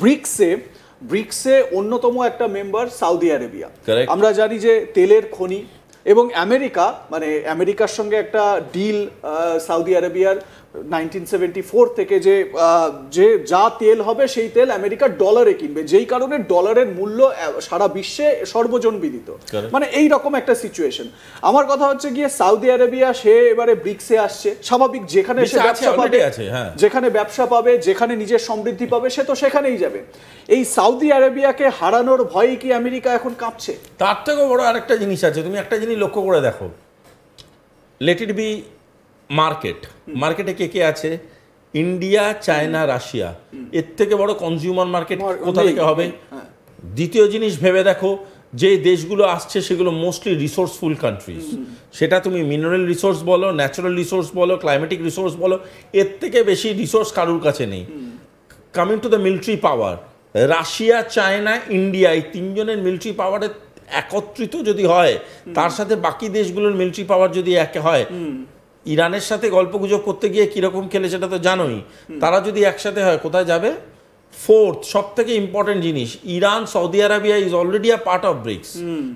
ব্রিক্সে অন্যতম একটা member Saudi Arabia. আমরা জানি যে তেলের খনি এবং আমেরিকার সঙ্গে একটা ডিল সৌদি আরবিয়ার 1974 থেকে যে যা তেল হবে সেই তেল আমেরিকা ডলারে কিনবে, যেই কারণে ডলারের মূল্য সারা বিশ্বে সর্বজন বিদিত। মানে এই রকম একটা সিচুয়েশন। আমার কথা হচ্ছে গিয়ে সৌদি আরবিয়া সে এবারে ব্রিক্সে আসছে, স্বাভাবিক, যেখানে সে ব্যবসা পাবে, যেখানে ব্যবসা পাবে, যেখানে নিজের সমৃদ্ধি পাবে, সে তো সেখানেই যাবে। এই সৌদি আরবিয়াকে হারানোর ভয়ে কি আমেরিকা এখন কাঁপছে? তার থেকেও বড় আরেকটা জিনিস আছে, তুমি একটা জিনিস লক্ষ্য করে দেখো, লেট ইট বি মার্কেটে কে কে আছে? India, China, Russia. এর থেকে বড় কনজিউমার মার্কেট কোথা থেকে হবে? দ্বিতীয় জিনিস ভেবে দেখো, যে দেশগুলো আসছে সেগুলো মোস্টলি রিসোর্সফুল কান্ট্রিজ। সেটা তুমি মিনারেল রিসোর্স বলো, ন্যাচারাল রিসোর্স বলো, ক্লাইমেটিক রিসোর্স বলো, এর থেকে বেশি রিসোর্স কারুর কাছে নেই। Coming to the military power, Russia, China, India, এই তিনজনের মিলিটারি পাওয়ারের একত্রিত যদি হয়, তার সাথে বাকি দেশগুলোর মিলিটারি পাওয়ার যদি এক হয়, ইরানের সাথে গল্পগুজব করতে গিয়ে কিরকম খেলে সেটা তো জানোই, তারা যদি একসাথে হয় কোথায় যাবে? ফোর্থ সব থেকে ইম্পর্টেন্ট জিনিস, Iran, Saudi Arabia is already a part of BRICS.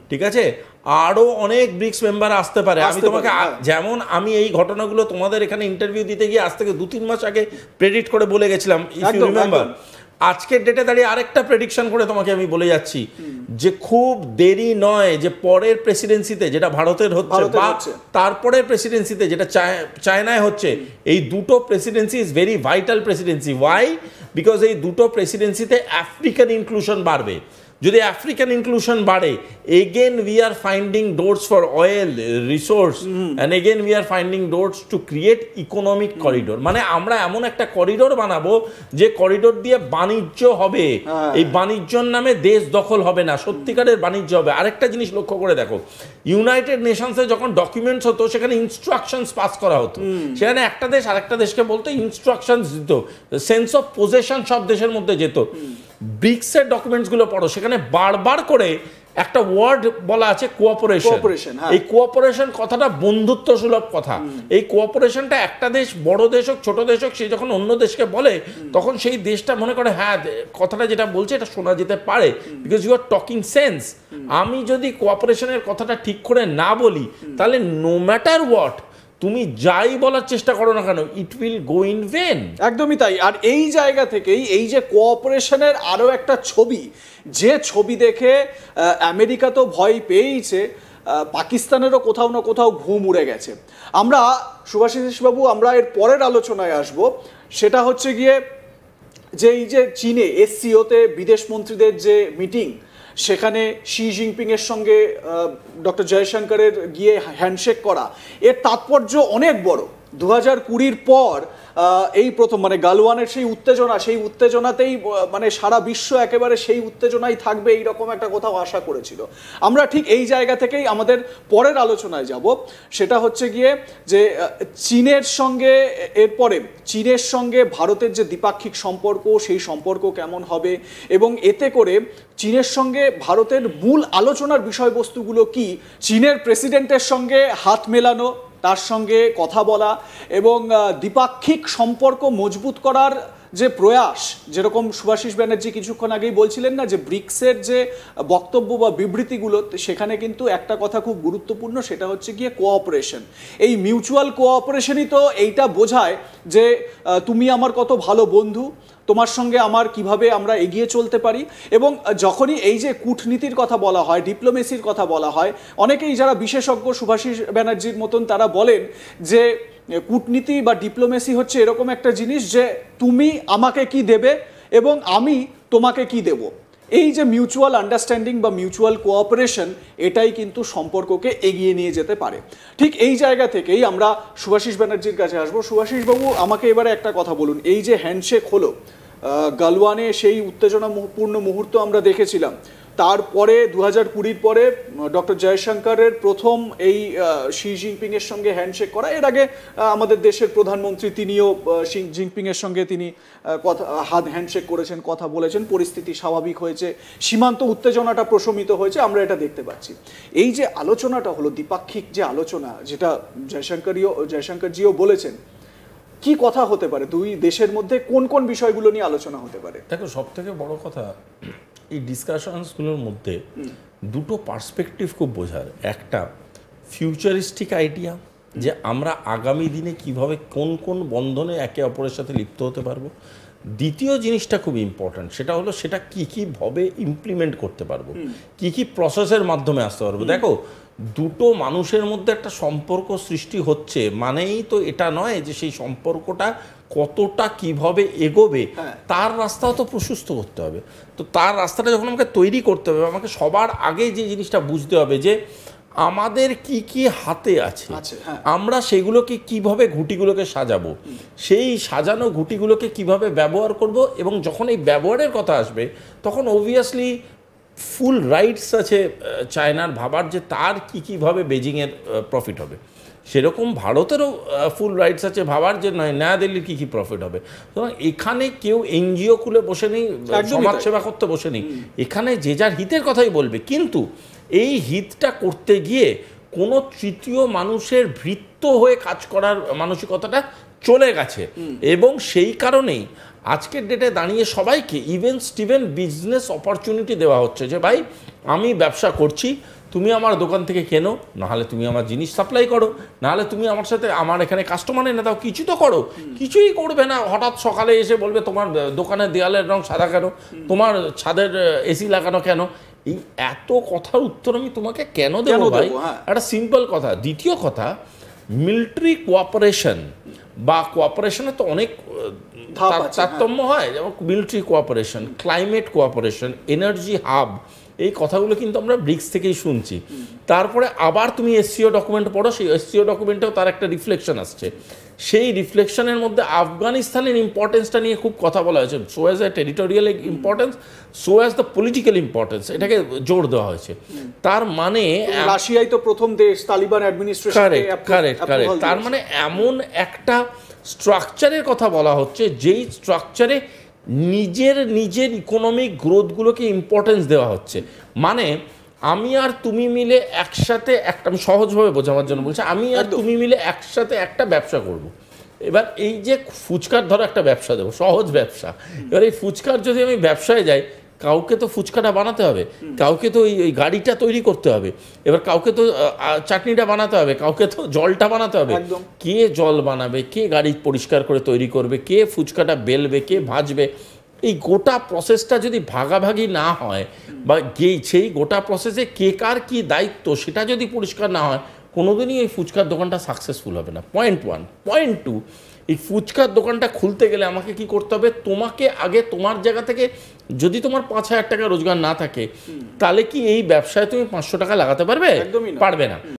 ঠিক আছে, আরো অনেক ব্রিক্স মেম্বার আসতে পারে। আমি তোমাকে যেমন আমি এই ঘটনাগুলো তোমাদের এখানে ইন্টারভিউ দিতে গিয়ে আজ থেকে 2-3 মাস আগে প্রেডিক্ট করে বলে গেছিলাম, ইফ ইউ রিমেম্বার। আজকের ডেটে দাঁড়িয়ে আরেকটা প্রেডিকশন করে তোমাকে আমি বলে যাচ্ছি যে খুব দেরি নয় যে পরের প্রেসিডেন্সিতে, যেটা ভারতের হচ্ছে বা তারপরের প্রেসিডেন্সিতে যেটা চায়নায় হচ্ছে, এই দুটো presidency is very vital presidency. Why? Because এই দুটো প্রেসিডেন্সিতে আফ্রিকান ইনক্লুশন বাড়বে। যদি আফ্রিকান ইনক্লুশন বাড়ে, again we are finding doors for oil resource and again we are finding doors to create economic corridor. মানে আমরা এমন একটা করিডোর বানাবো যে করিডোর দিয়ে বাণিজ্য হবে। এই বাণিজ্যর নামে দেশ দখল হবে না, সত্যিকারের বাণিজ্য হবে। আরেকটা জিনিস লক্ষ্য করে দেখো, ইউনাইটেড নেশনসে যখন ডকুমেন্টস হতো সেখানে ইনস্ট্রাকশনস পাস করা হতো। সেখানে একটা দেশ আরেকটা দেশকে বলতে ইনস্ট্রাকশনস দিত, সেন্স অফ পজেশন সব দেশের মধ্যে যেত। ব্রিক্সের ডকুমেন্টসগুলো পড়ো, সেখানে বারবার করে একটা ওয়ার্ড বলা আছে কোঅপারেশন। এই কোঅপারেশন কথাটা বন্ধুত্ব সুলভ কথা। এই কোঅপারেশনটা একটা দেশ, বড় দেশ হোক ছোট দেশ হোক, সে যখন অন্য দেশকে বলে তখন সেই দেশটা মনে করে হ্যাঁ কথাটা যেটা বলছে এটা শোনা যেতে পারে, because you are talking sense. আমি যদি কোঅপারেশনের কথাটা ঠিক করে না বলি, তাহলে নো ম্যাটার হোয়াট তুমি যাই বলার চেষ্টা করো না কেন, it will go in when. একদমই তাই। আর এই জায়গা থেকেই এই যে কোঅপারেশনের আরো একটা ছবি, যে ছবি দেখে আমেরিকা তো ভয় পেয়েইছে, পাকিস্তানেরও কোথাও না কোথাও ঘুম উড়ে গেছে। আমরা সুভাষিস বাবু, আমরা এর পরের আলোচনায় আসব। সেটা হচ্ছে গিয়ে যে এই যে চীনে এসসিওতে বিদেশ মন্ত্রীদের যে মিটিং, সেখানে শি জিনপিং এর সঙ্গে ডক্টর জয়শঙ্করের গিয়ে হ্যান্ডশেক করা, এর তাৎপর্য অনেক বড়। 2020 পর এই প্রথম মানে গালওয়ানের সেই উত্তেজনাতেই মানে সারা বিশ্ব একেবারে সেই উত্তেজনাই থাকবে এইরকম একটা কোথাও আশা করেছিল। আমরা ঠিক এই জায়গা থেকেই আমাদের পরের আলোচনায় যাব। সেটা হচ্ছে গিয়ে যে চীনের সঙ্গে ভারতের যে দ্বিপাক্ষিক সম্পর্ক, সেই সম্পর্ক কেমন হবে এবং এতে করে চীনের সঙ্গে ভারতের মূল আলোচনার বিষয়বস্তুগুলো কি, চীনের প্রেসিডেন্টের সঙ্গে হাত মেলানো, তার সঙ্গে কথা বলা এবং দ্বিপাক্ষিক সম্পর্ক মজবুত করার যে প্রয়াস, যেরকম সুভাষিস ব্যানার্জি কিছুক্ষণ আগেই বলছিলেন না যে ব্রিক্সের যে বক্তব্য বা বিবৃতিগুলো, সেখানে কিন্তু একটা কথা খুব গুরুত্বপূর্ণ, সেটা হচ্ছে গিয়ে কোঅপারেশন। এই মিউচুয়াল কোঅপারেশনই তো এইটা বোঝায় যে তুমি আমার কত ভালো বন্ধু, তোমার সঙ্গে আমার কিভাবে আমরা এগিয়ে চলতে পারি। এবং যখনই এই যে কূটনীতির কথা বলা হয়, ডিপ্লোমেসির কথা বলা হয়, অনেকেই যারা বিশেষজ্ঞ সুভাষিস ব্যানার্জির মতন তারা বলেন যে কূটনীতি বা ডিপ্লোমেসি হচ্ছে এরকম একটা জিনিস যে তুমি আমাকে কি দেবে এবং আমি তোমাকে কি দেব। এই যে মিউচুয়াল আন্ডারস্ট্যান্ডিং বা মিউচুয়াল কোঅপারেশন, এটাই কিন্তু সম্পর্ককে এগিয়ে নিয়ে যেতে পারে। ঠিক এই জায়গা থেকেই আমরা সুভাষিস ব্যানার্জির কাছে আসবো। সুভাষিস বাবু, আমাকে এবারে একটা কথা বলুন, এই যে হ্যান্ডশেক হলো গালওয়ানে, সেই উত্তেজনাপূর্ণ মুহূর্ত আমরা দেখেছিলাম, তারপরে 2020 পরে ডক্টর জয়শঙ্করের প্রথম এই শি জিনপিং এর সঙ্গে হ্যান্ডশেক করা। এর আগে আমাদের দেশের প্রধানমন্ত্রী তিনিও শি জিনপিং এর সঙ্গে তিনি হ্যান্ডশেক করেছেন, কথা বলেছেন, পরিস্থিতি স্বাভাবিক হয়েছে, সীমান্ত উত্তেজনাটা প্রশমিত হয়েছে, আমরা এটা দেখতে পাচ্ছি। এই যে আলোচনাটা হলো দ্বিপাক্ষিক যে আলোচনা, যেটা জয়শঙ্করজিও বলেছেন, কি কথা হতে পারে দুই দেশের মধ্যে, কোন কোন বিষয়গুলো নিয়ে আলোচনা হতে পারে? দেখো, সব থেকে বড় কথা এই ডিসকাশনসগুলোর মধ্যে দুটো পার্সপেক্টিভ খুব বোঝার। একটা ফিউচারিস্টিক আইডিয়া, যে আমরা আগামী দিনে কিভাবে কোন কোন বন্ধনে একে অপরের সাথে লিপ্ত হতে পারবো। দ্বিতীয় জিনিসটা খুব ইম্পর্ট্যান্ট, সেটা হলো সেটা কী কীভাবে ইমপ্লিমেন্ট করতে পারবো, কী কী প্রসেসের মাধ্যমে আসতে পারবো। দেখো, দুটো মানুষের মধ্যে একটা সম্পর্ক সৃষ্টি হচ্ছে মানেই তো এটা নয় যে সেই সম্পর্কটা কতটা কিভাবে এগোবে তার রাস্তাও তো প্রশস্ত করতে হবে। তো তার রাস্তাটা যখন আমাকে তৈরি করতে হবে, আমাকে সবার আগে যে জিনিসটা বুঝতে হবে যে আমাদের কি কি হাতে আছে, আমরা সেগুলোকে কিভাবে ঘুঁটিগুলোকে সাজাবো, সেই সাজানো ঘুঁটিগুলোকে কিভাবে ব্যবহার করব। এবং যখন এই ব্যবহারের কথা আসবে তখন অবভিয়াসলি ফুল রাইটস আছে চায়নার ভাবার যে তার কী কীভাবে বেজিংয়ের প্রফিট হবে, সেরকম ভারতেরও ফুল রাইটস আছে ভাবার যে নয়াদিল্লির কী কী প্রফিট হবে। সুতরাং এখানে কেউ এনজিও খুলে বসে নেই, সমাজসেবা করতে বসে নেই, এখানে যে যার হিতের কথাই বলবে। কিন্তু এই হিতটা করতে গিয়ে কোনো তৃতীয় মানুষের ভৃত্য হয়ে কাজ করার মানসিকতাটা চলে গেছে। এবং সেই কারণেই আজকের ডেটে দাঁড়িয়ে সবাইকে ইভেন বিজনেস অপরচুনিটি দেওয়া হচ্ছে যে ভাই আমি ব্যবসা করছি, তুমি আমার দোকান থেকে কেনো, নাহলে তুমি আমার জিনিস সাপ্লাই করো, নাহলে তুমি আমার সাথে আমার এখানে কাস্টমার এনে দাও, কিছু তো করো। কিছুই করবে না, হঠাৎ সকালে এসে বলবে তোমার দোকানের দেয়ালের রং সাদা কেন, তোমার ছাদের এসি লাগানো কেন। এই এত কথার উত্তর আমি তোমাকে কেন দেবো ভাই? একটা সিম্পল কথা। দ্বিতীয় কথা, মিলিটারি কোঅপারেশন বা কোঅপারেশনে তো অনেক তারতম্য হয়, যেমন military cooperation, climate cooperation, energy hub, এই কথাগুলো কিন্তু আমরা ব্রিক্স থেকেই শুনছি। তারপরে আবার তুমি এসসিও ডকুমেন্ট পড়ো, সেই এসসিও ডকুমেন্টেও তার একটা রিফ্লেকশন আসছে। সেই রিফ্লেকশনের মধ্যে আফগানিস্তানের ইম্পর্টেন্সটা নিয়ে খুব কথা বলা হয়েছে। So as a territorial importance, so as the political importance, এটাকে জোর দেওয়া হয়েছে। তার মানে রাশিয়াই তো প্রথম দেশ তালিবান অ্যাডমিনিস্ট্রেশন। কারেক্ট। তার মানে এমন একটা স্ট্রাকচারের কথা বলা হচ্ছে যেই স্ট্রাকচারে নিজের ইকোনমিক গ্রোথগুলোকে ইম্পর্টেন্স দেওয়া হচ্ছে। মানে আমি আর তুমি মিলে একসাথে একটা, আমি সহজভাবে বোঝানোর জন্য বলছি, আমি আর তুমি মিলে একসাথে একটা ব্যবসা করব। এবার এই যে ফুচকার ধরো একটা ব্যবসা দেবো, সহজ ব্যবসা। এবার এই ফুচকার যদি আমি ব্যবসায় যাই, কাউকে তো ফুচকাটা বানাতে হবে, কাউকে তো ওই গাড়িটা তৈরি করতে হবে, এবার কাউকে তো চাটনিটা বানাতে হবে, কাউকে তো জলটা বানাতে হবে। কে জল বানাবে, কে গাড়ি পরিষ্কার করে তৈরি করবে, কে ফুচকাটা বেলবে, কে ভাজবে, এই গোটা প্রসেসটা যদি ভাগাভাগি না হয় বা সেই গোটা প্রসেসে কে কার কী দায়িত্ব সেটা যদি পরিষ্কার না হয়, কোনোদিনই এই ফুচকার দোকানটা সাকসেসফুল হবে না। পয়েন্ট 1। পয়েন্ট 2, এই ফুচকার দোকানটা খুলতে গেলে আমাকে কি করতে হবে? তোমাকে আগে তোমার জায়গা থেকে, যদি তোমার 5,000 টাকা রোজগার না থাকে, তাহলে কি এই ব্যবসায় তুমি 500 টাকা লাগাতে পারবে? পারবে না।